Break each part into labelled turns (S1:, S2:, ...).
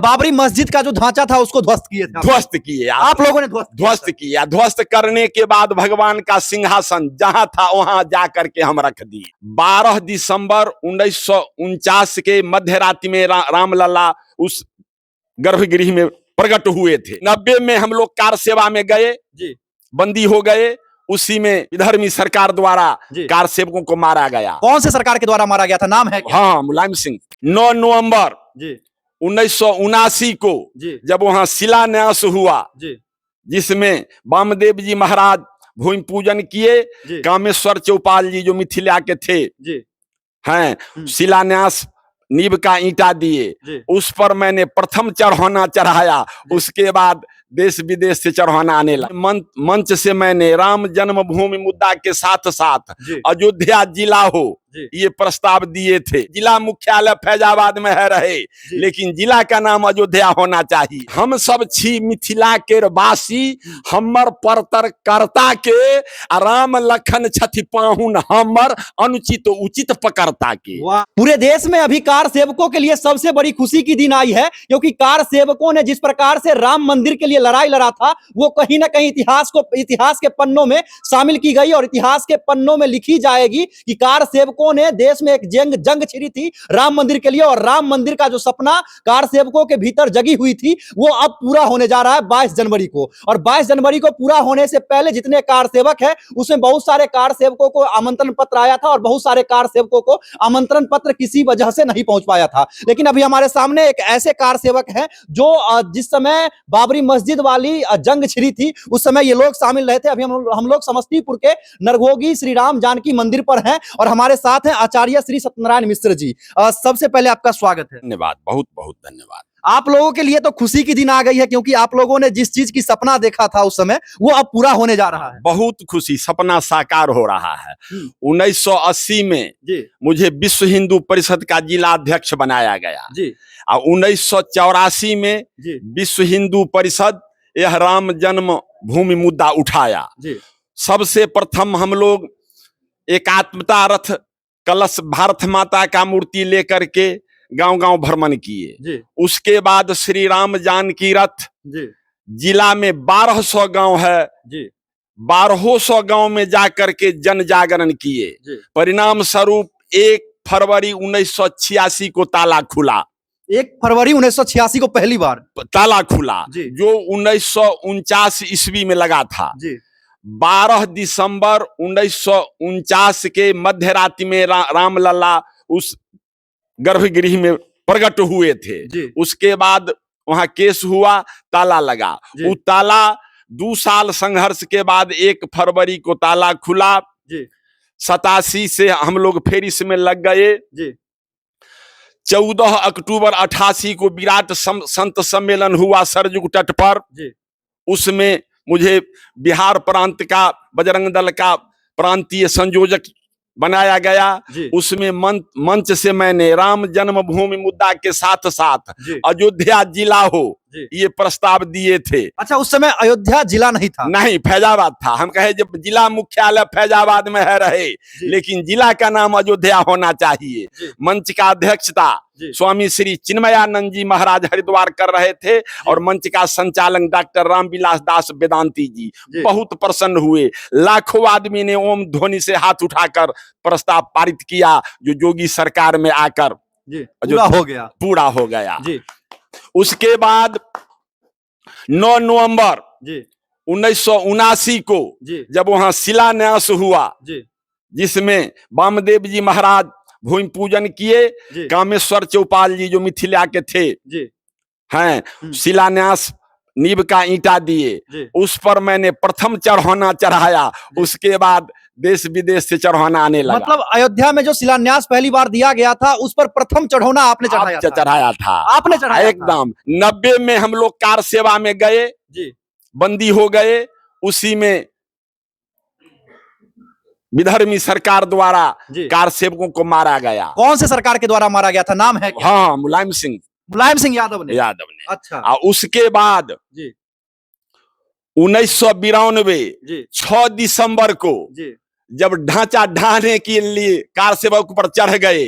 S1: बाबरी मस्जिद का जो ढांचा था उसको ध्वस्त किए थे।
S2: ध्वस्त किए
S1: आप लोगों ने
S2: ध्वस्त किया। ध्वस्त करने के बाद भगवान का सिंहासन जहां था वहां जाकर के हम रख दिए। 12 दिसंबर 1949 के मध्य रात्रि में रामलला उस गर्भगृह में प्रकट हुए थे। 90 में हम लोग कार सेवा में गए जी, बंदी हो गए। उसी में विधर्मी सरकार द्वारा कार सेवकों को मारा गया।
S1: कौन से सरकार के द्वारा मारा गया था, नाम है क्या?
S2: हाँ, मुलायम सिंह। 9 नवंबर 1979 को जब वहां शिलान्यास हुआ जिसमें वामदेव जी महाराज भूमि पूजन किए, कामेश्वर चौपाल जी जो मिथिला के थे हैं, शिलान्यास नींव का ईंटा दिए। उस पर मैंने प्रथम चढ़ाना चढ़ाया। उसके बाद देश विदेश से चढ़ाना आने लगा। मंच से मैंने राम जन्मभूमि मुद्दा के साथ साथ अयोध्या जिला हो ये प्रस्ताव दिए थे। जिला मुख्यालय फैजाबाद में है रहे, लेकिन जिला का नाम अयोध्या होना चाहिए। हम सब छी मिथिला के वासी, हमर परतर करता के राम लखन छथि पाहुन, हमर अनुचित उचित पकड़ता के।
S1: पूरे देश में अभी कार सेवकों के लिए सबसे बड़ी खुशी की दिन आई है, क्योंकि कार सेवकों ने जिस प्रकार से राम मंदिर के लिए लड़ाई लड़ा था वो कहीं ना कहीं इतिहास के पन्नों में शामिल की गई और इतिहास के पन्नों में लिखी जाएगी कि कार सेवकों ने देश में एक जंग छिड़ी थी राम मंदिर के लिए, और राम मंदिर का जो सपना कार सेवकों के भीतर जगी हुई थी वो अब पूरा होने जा रहा है 22 जनवरी को। और 22 जनवरी को पूरा होने से पहले जितने कार सेवक है उसमें बहुत सारे कार सेवकों को आमंत्रण पत्र आया था और बहुत सारे कार सेवकों को आमंत्रण पत्र किसी वजह से नहीं पहुंच पाया था। लेकिन अभी हमारे सामने एक ऐसे कार सेवक हैं जो जिस समय बाबरी मस्जिद वाली जंग छिड़ी थी उस समय ये लोग शामिल रहे थे। अभी हम लोग समस्तीपुर के नरघोगी श्री राम जानकी मंदिर पर हैं और हमारे साथ हैं आचार्य श्री सत्यनारायण मिश्र जी। सबसे पहले आपका स्वागत है।
S2: धन्यवाद, बहुत बहुत धन्यवाद।
S1: आप लोगों के लिए तो खुशी की दिन आ गई है, क्योंकि आप लोगों ने जिस चीज की सपना देखा था उस समय वो अब पूरा होने जा रहा है।
S2: बहुत खुशी, सपना साकार हो रहा है। 1980 में मुझे विश्व हिंदू परिषद का जिला अध्यक्ष बनाया गया और 1984 में विश्व हिंदू परिषद यह राम जन्म भूमि मुद्दा उठाया। सबसे प्रथम हम लोग एकात्मता रथ कलश भारत माता का मूर्ति लेकर के गांव-गांव भ्रमण किए। उसके बाद श्री राम जानकी रथ जिला में 1200 गांव है, 1200 गांव में जाकर के जन जागरण किए। परिणाम स्वरूप 1 फरवरी 1986 को ताला खुला।
S1: 1 फरवरी 1986 को पहली बार
S2: ताला खुला जो 1949 ईस्वी में लगा था। 12 दिसंबर 1949 के मध्य रात्रि में रामलला उस गर्भगृह में प्रकट हुए थे। उसके बाद वहां केस हुआ, ताला लगा। वो ताला 2 साल संघर्ष के बाद 1 फरवरी को ताला खुला। 87 से हम लोग फिर इसमें लग गए। 14 अक्टूबर 88 को विराट संत सम्मेलन हुआ सरयुग तट पर। उसमें मुझे बिहार प्रांत का बजरंग दल का प्रांतीय संयोजक बनाया गया। उसमें मंच से मैंने राम जन्मभूमि मुद्दा के साथ साथ अयोध्या जिला हो ये प्रस्ताव दिए थे।
S1: अच्छा, उस समय अयोध्या जिला नहीं था?
S2: नहीं, फैजाबाद था। हम कहे जब जिला मुख्यालय फैजाबाद में है रहे, लेकिन जिला का नाम अयोध्या होना चाहिए। मंच का अध्यक्षता स्वामी श्री चिन्मयानंद जी महाराज हरिद्वार कर रहे थे और मंच का संचालन डॉक्टर रामविलास दास वेदांती जी बहुत प्रसन्न हुए। लाखों आदमी ने ओम ध्वनि से हाथ उठाकर प्रस्ताव पारित किया जो योगी सरकार में आकर पूरा हो गया। उसके बाद 9 नवंबर 1979 को जब वहां शिलान्यास हुआ जिसमें वामदेव जी महाराज भूमि पूजन किए, कामेश्वर चौपाल जी जो मिथिला के थे हैं, शिलान्यास नींव का ईंटा दिए। उस पर मैंने प्रथम चढ़ाना चढ़ाया। उसके बाद देश विदेश से चढ़ाना आने लगा।
S1: मतलब अयोध्या में जो शिलान्यास पहली बार दिया गया था उस पर प्रथम चढ़ाना आपने चढ़ाया
S2: था।
S1: आपने चढ़ाया
S2: एकदम। 90 में हम लोग कार सेवा में गए, बंदी हो गए। उसी में विधर्मी सरकार द्वारा कार सेवकों को मारा गया।
S1: कौन से सरकार के द्वारा मारा गया था, नाम है क्या?
S2: हाँ, मुलायम सिंह
S1: यादव ने।
S2: अच्छा। उसके बाद 1992 6 दिसंबर को जब ढांचा ढाने के लिए कार सेवक पर चढ़ गए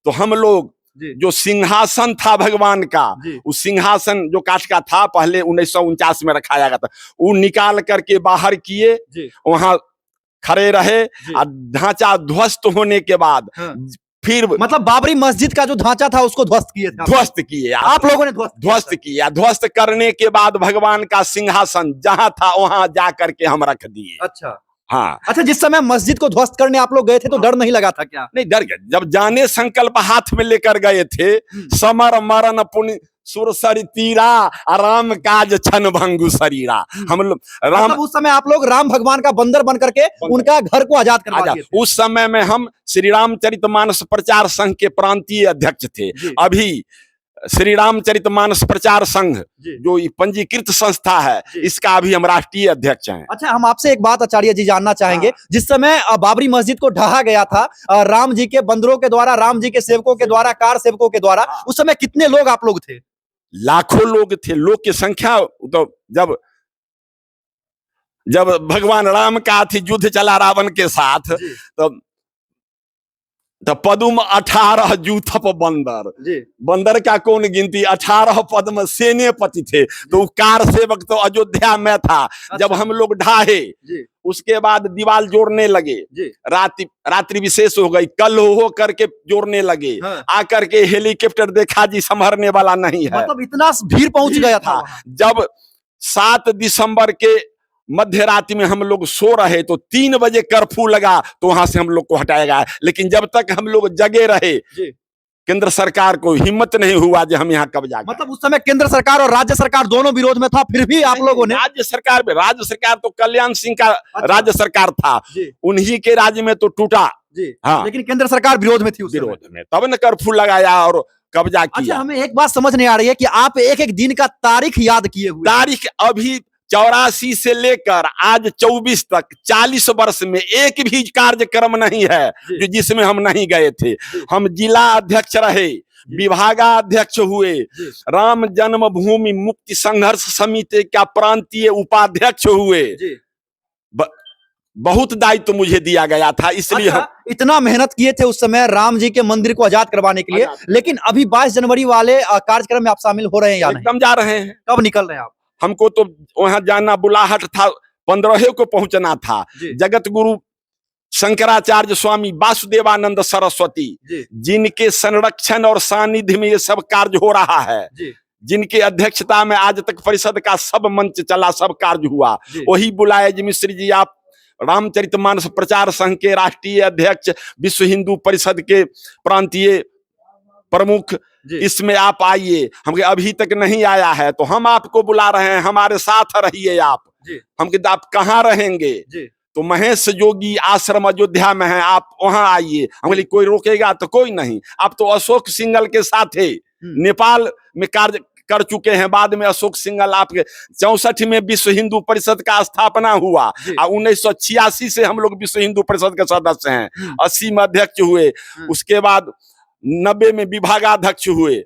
S2: तो हम लोग
S1: जी।
S2: जो सिंहासन था भगवान का,
S1: जी।
S2: उस सिंहासन जो काठ का था पहले 1949 में रखाया गया था, वो निकाल करके बाहर किए,
S1: जी।
S2: वहां खड़े रहे
S1: जी।
S2: और ढांचा ध्वस्त होने के बाद
S1: हाँ।
S2: फिर
S1: मतलब बाबरी मस्जिद का जो ढांचा था उसको ध्वस्त किए थे
S2: ध्वस्त किए,
S1: आप लोगों ने
S2: ध्वस्त किया। ध्वस्त करने के बाद भगवान का सिंहासन जहां था वहां जा करके हम रख दिए।
S1: अच्छा।
S2: हाँ।
S1: अच्छा, जिस समय मस्जिद को ध्वस्त करने आप लोग गए थे तो डर नहीं लगा था क्या?
S2: नहीं, डर गए। जब जाने संकल्प हाथ में लेकर गए थे, समर मरण पुण्य सुरसरी तीरा, राम काज छन भंगु शरीरा। हम लोग राम,
S1: मतलब उस समय आप लोग राम भगवान का बंदर बन करके उनका घर को आजाद करवा दिए थे।
S2: उस समय में हम श्री रामचरितमानस प्रचार संघ के प्रांतीय अध्यक्ष थे। अभी श्री रामचरितमानस प्रचार संघ जो पंजीकृत संस्था है, इसका अभी हम राष्ट्रीय अध्यक्ष हैं।
S1: अच्छा, हम आपसे एक बात आचार्य जी जानना चाहेंगे। जिस समय बाबरी मस्जिद को ढहा गया था राम जी के बंदरों के द्वारा, राम जी के सेवकों के द्वारा, कार सेवकों के द्वारा, उस समय कितने लोग आप लोग थे?
S2: लाखों लोग थे। लोग की संख्या तो जब भगवान राम का थी युद्ध चला रावण के साथ, तो पदुम 18 जूथप बंदर, बंदर का कौन गिनती, 18 पद्म सेनापति थे। तो कार सेवक तो अयोध्या में था। अच्छा। जब हम लोग ढाहे उसके बाद दीवार जोड़ने लगे, रात्रि विशेष हो गई, कल हो करके जोड़ने लगे। हाँ। आकर के हेलीकॉप्टर देखा जी संभरने वाला नहीं है।
S1: मतलब इतना भीड़ पहुंच गया था।
S2: जब 7 दिसंबर के मध्य रात्रि में हम लोग सो रहे तो 3 बजे कर्फ्यू लगा तो वहां से हम लोग को हटाया गया। लेकिन जब तक हम लोग जगे रहे, केंद्र सरकार को हिम्मत नहीं हुआ जो हम यहाँ कब्जा।
S1: मतलब उस समय केंद्र सरकार और राज्य सरकार दोनों विरोध में था, फिर भी आप लोगों ने
S2: राज्य सरकार तो कल्याण सिंह का राज्य सरकार था, उन्हीं के राज्य में तो टूटा।
S1: हाँ। लेकिन केंद्र सरकार विरोध में थी,
S2: विरोध में, तब न कर्फ्यू लगाया और कब्जा किया।
S1: अच्छा, हमें एक बात समझ नहीं आ रही है कि आप एक एक दिन का तारीख याद किए हुए।
S2: तारीख अभी 84 से लेकर आज 24 तक 40 वर्ष में एक भी कार्यक्रम नहीं है जो जिसमें हम नहीं गए थे। हम जिला अध्यक्ष रहे, विभागाध्यक्ष हुए, राम जन्मभूमि मुक्ति संघर्ष समिति का प्रांतीय उपाध्यक्ष हुए। बहुत दायित्व तो मुझे दिया गया था, इसलिए
S1: अच्छा, इतना मेहनत किए थे उस समय राम जी के मंदिर को आजाद करवाने के लिए। लेकिन अभी 22 जनवरी वाले कार्यक्रम में आप शामिल हो रहे हैं या नहीं?
S2: एकदम जा रहे हैं।
S1: कब निकल रहे हैं आप?
S2: हमको तो वहां जाना बुलाहट था, 15 को पहुंचना था। जगत गुरु शंकराचार्य स्वामी वासुदेवानंद सरस्वती जिनके संरक्षण और सानिध्य में ये सब कार्य हो रहा है, जिनके अध्यक्षता में आज तक परिषद का सब मंच चला, सब कार्य हुआ, वही बुलाए जी मिश्र जी, आप रामचरितमानस प्रचार संघ के राष्ट्रीय अध्यक्ष, विश्व हिंदू परिषद के प्रांतीय प्रमुख, इसमें आप आइए। हम अभी तक नहीं आया है तो हम आपको बुला रहे हैं, हमारे साथ रहिए आप। हम कहते आप कहाँ रहेंगे? तो महेश जोगी आश्रम अयोध्या में है, आप वहां आइए। हम बोले कोई रोकेगा तो कोई नहीं। आप तो अशोक सिंघल के साथ है, नेपाल में कार्य कर चुके हैं। बाद में अशोक सिंघल आपके 64 में विश्व हिंदू परिषद का स्थापना हुआ और 1986 से हम लोग विश्व हिंदू परिषद के सदस्य हैं। 80 में अध्यक्ष हुए, उसके बाद 90 में विभागाध्यक्ष हुए।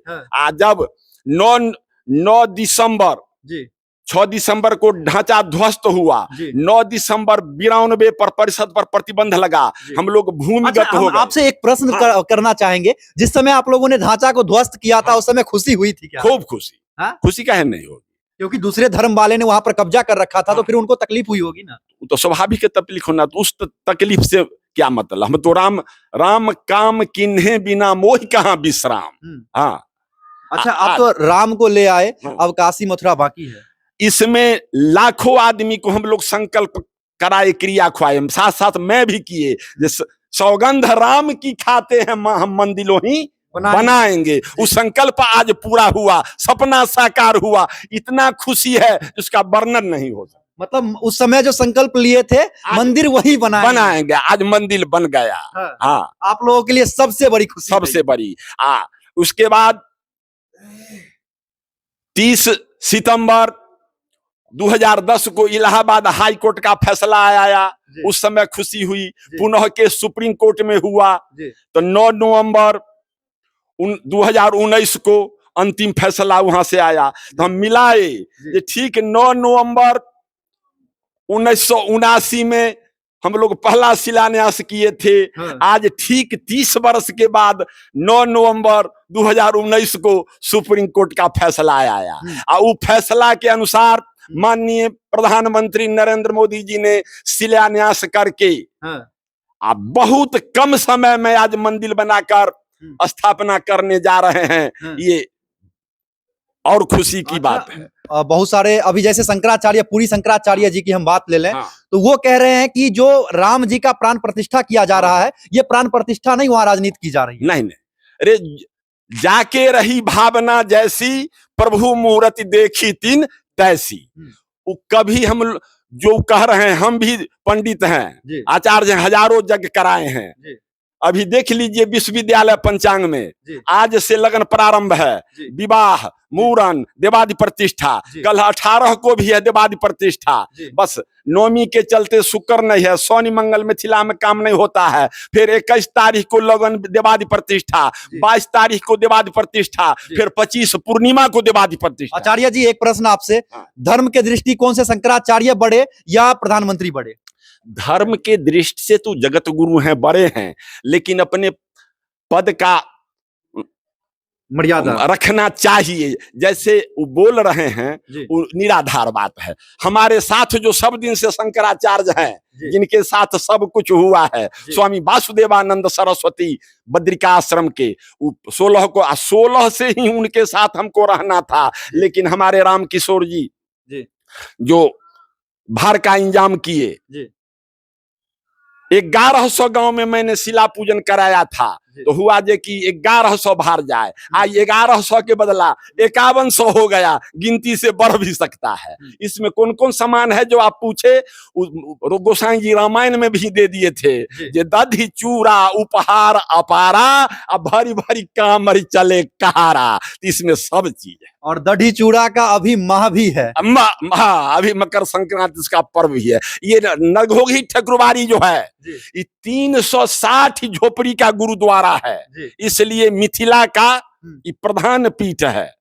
S2: जब 9 दिसंबर 6 दिसंबर को ढांचा ध्वस्त हुआ, 9 दिसंबर 92 पर परिषद पर प्रतिबंध लगा, हम लोग भूमिगत हो गए।
S1: आपसे एक प्रश्न करना चाहेंगे। जिस समय आप लोगों ने ढांचा को ध्वस्त किया था, उस समय खुशी हुई थी क्या?
S2: खूब खुशी। खुशी काहे नहीं होगी?
S1: क्योंकि दूसरे धर्म वाले ने वहां पर कब्जा कर रखा था, तो फिर उनको तकलीफ हुई होगी ना?
S2: तो स्वाभाविक तकलीफ होना, तो उस तकलीफ से क्या मतलब? हम तो राम काम किन्हे बिना मोह कहाँ विश्राम। हाँ।
S1: अच्छा, आप तो राम को ले आए, अब काशी मथुरा बाकी है।
S2: इसमें लाखों आदमी को हम लोग संकल्प कराए, क्रिया खुआए, साथ साथ मैं भी किए। सौगंध राम की खाते हैं हम मंदिरों ही बनाएंगे। उस संकल्प आज पूरा हुआ, सपना साकार हुआ। इतना खुशी है जिसका वर्णन नहीं हो सकता।
S1: मतलब उस समय जो संकल्प लिए थे, मंदिर वही
S2: बनाएंगे। आज मंदिर बन गया। हाँ।
S1: आप लोगों के लिए सबसे बड़ी खुशी,
S2: सबसे बड़ी। उसके बाद 30 सितंबर 2010 को इलाहाबाद हाई कोर्ट का फैसला आया। उस समय खुशी हुई। पुनः के सुप्रीम कोर्ट में हुआ तो 9 नवंबर 2019 को अंतिम फैसला वहां से आया। तो हम मिलाए ये ठीक 9 नवंबर 1979 में हम लोग पहला शिलान्यास किए थे। आज ठीक 30 वर्ष के बाद 9 नवंबर 2019 को सुप्रीम कोर्ट का फैसला आया और वो फैसला के अनुसार माननीय प्रधानमंत्री नरेंद्र मोदी जी ने शिलान्यास करके अब बहुत कम समय में आज मंदिर बनाकर स्थापना करने जा रहे हैं। ये और खुशी की बात है।
S1: बहुत सारे अभी जैसे शंकराचार्य, पुरी शंकराचार्य जी की हम बात ले लें तो वो कह रहे हैं कि जो राम जी का प्राण प्रतिष्ठा किया जा रहा है, ये प्राण प्रतिष्ठा नहीं, वहां राजनीति की जा रही है।
S2: नहीं अरे जाके रही भावना जैसी, प्रभु मूर्ति देखी तीन तैसी। वो कभी हम जो कह रहे हैं, हम भी पंडित हैं, आचार्य हैं, हजारों यज्ञ कराए हैं। अभी देख लीजिए विश्वविद्यालय पंचांग में आज से लगन प्रारंभ है, विवाह, मूरन, देवादि प्रतिष्ठा, कल 18 को भी है देवादि प्रतिष्ठा। बस नौमी के चलते शुक्र नहीं है, शनि मंगल मिथिला में काम नहीं होता है। फिर 21 तारीख को लगन देवादि प्रतिष्ठा, 22 तारीख को देवादि प्रतिष्ठा, फिर 25 पूर्णिमा को देवादि प्रतिष्ठा।
S1: आचार्य जी, एक प्रश्न आपसे, धर्म के दृष्टिकोण से शंकराचार्य बड़े या प्रधानमंत्री बड़े?
S2: धर्म के दृष्टि से तो जगत गुरु हैं, बड़े हैं, लेकिन अपने पद का
S1: मर्यादा
S2: रखना चाहिए। जैसे वो बोल रहे हैं वो निराधार बात है। हमारे साथ जो सब दिन से शंकराचार्य हैं, जिनके साथ सब कुछ हुआ है, स्वामी वासुदेवानंद सरस्वती बद्रिकाश्रम के 16 से ही उनके साथ हमको रहना था। लेकिन हमारे राम किशोर जी जो भार का इंतजाम किए, 1100 गांव में मैंने शिला पूजन कराया था, तो हुआ जे कि 1100 भार जाए, आज 1100 के बदला 5100 हो गया, गिनती से बढ़ भी सकता है। इसमें कौन कौन सामान है जो आप पूछे, गोसाई जी रामायण में भी दे दिए थे, जे दधी चूड़ा उपहार अपारा, अब भरी भरी कामर चले कहारा। इसमें सब चीज है।
S1: और दधी चूड़ा का अभी माह भी है,
S2: अभी मकर संक्रांति का पर्व भी है। ये नरघोघी ठकुरबाड़ी जो है, ये 360 झोपड़ी का गुरुद्वारा है, इसलिए मिथिला का ये प्रधान पीठ है।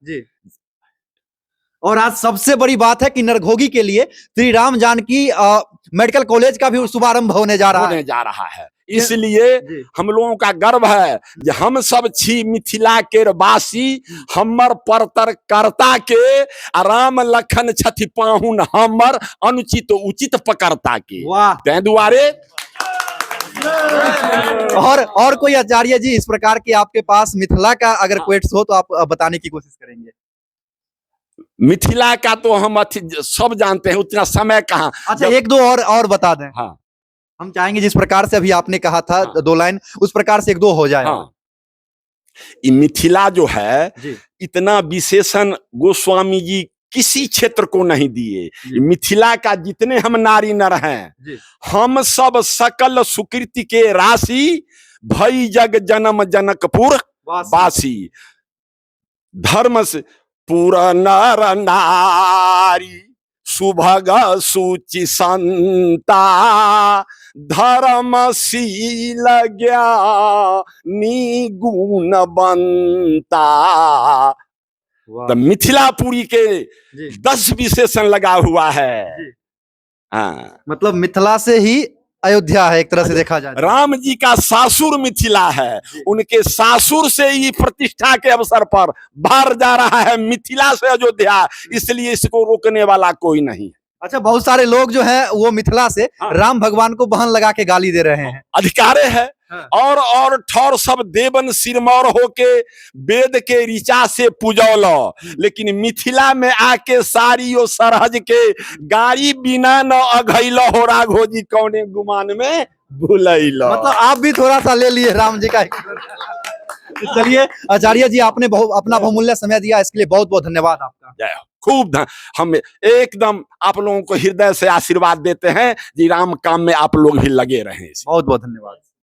S1: और आज सबसे बड़ी बात है कि नरघोघी के लिए श्री राम जानकी मेडिकल कॉलेज का भी शुभारंभ होने जा रहा है।
S2: इसलिए हम लोगों का गर्व है कि हम सब छी मिथिला के वासी, हमर परतर करता के, राम लखन छथि पाहुन हमर, अनुचित उचित पकड़ता के। तै दुआरे
S1: और कोई आचार्य जी इस प्रकार के आपके पास मिथिला का अगर क्वेट्स हो तो आप बताने की कोशिश करेंगे?
S2: मिथिला का तो हम सब जानते हैं, उतना समय कहाँ।
S1: अच्छा, एक दो और बता दें। हम चाहेंगे जिस प्रकार से अभी आपने कहा था 2 लाइन, उस प्रकार से 1-2 हो जाए।
S2: ये मिथिला जो है, इतना विशेषण गोस्वामी जी किसी क्षेत्र को नहीं दिए। मिथिला का जितने हम नारी नर हैं, हम सब सकल सुकृति के राशि, भई जग जन्म जनकपुर वासी। धर्म से पूरा नर नारी, सुभग सुचि संता, धर्मशील ज्ञानी गुणवंता। तो मिथिलापुरी के 10 विशेषण लगा हुआ है।
S1: मतलब मिथिला से ही अयोध्या है एक तरह से देखा जाए।
S2: राम जी का सासुर मिथिला है, उनके सासुर से ही प्रतिष्ठा के अवसर पर बाहर जा रहा है मिथिला से अयोध्या, इसलिए इसको रोकने वाला कोई नहीं।
S1: अच्छा, बहुत सारे लोग जो हैं वो मिथिला से राम भगवान को बहन लगा के गाली दे रहे हैं।
S2: अधिकारे है। और ठौर सब देवन सिरमौर होके वेद के ऋचा से पूजौलो, लेकिन मिथिला में आके सारियो सरहज के गाड़ी बिना न अघैलो हो, राघोजी कौने गुमान में भूलैलो।
S1: मतलब आप भी थोड़ा सा ले लिए राम जी का। चलिए आचार्य जी, आपने अपना बहुमूल्य समय दिया, इसके लिए बहुत बहुत धन्यवाद आपका।
S2: जय हो। खूब हम एकदम आप लोगों को हृदय से आशीर्वाद देते हैं जी, राम काम में आप लोग भी लगे रहें।
S1: बहुत बहुत धन्यवाद।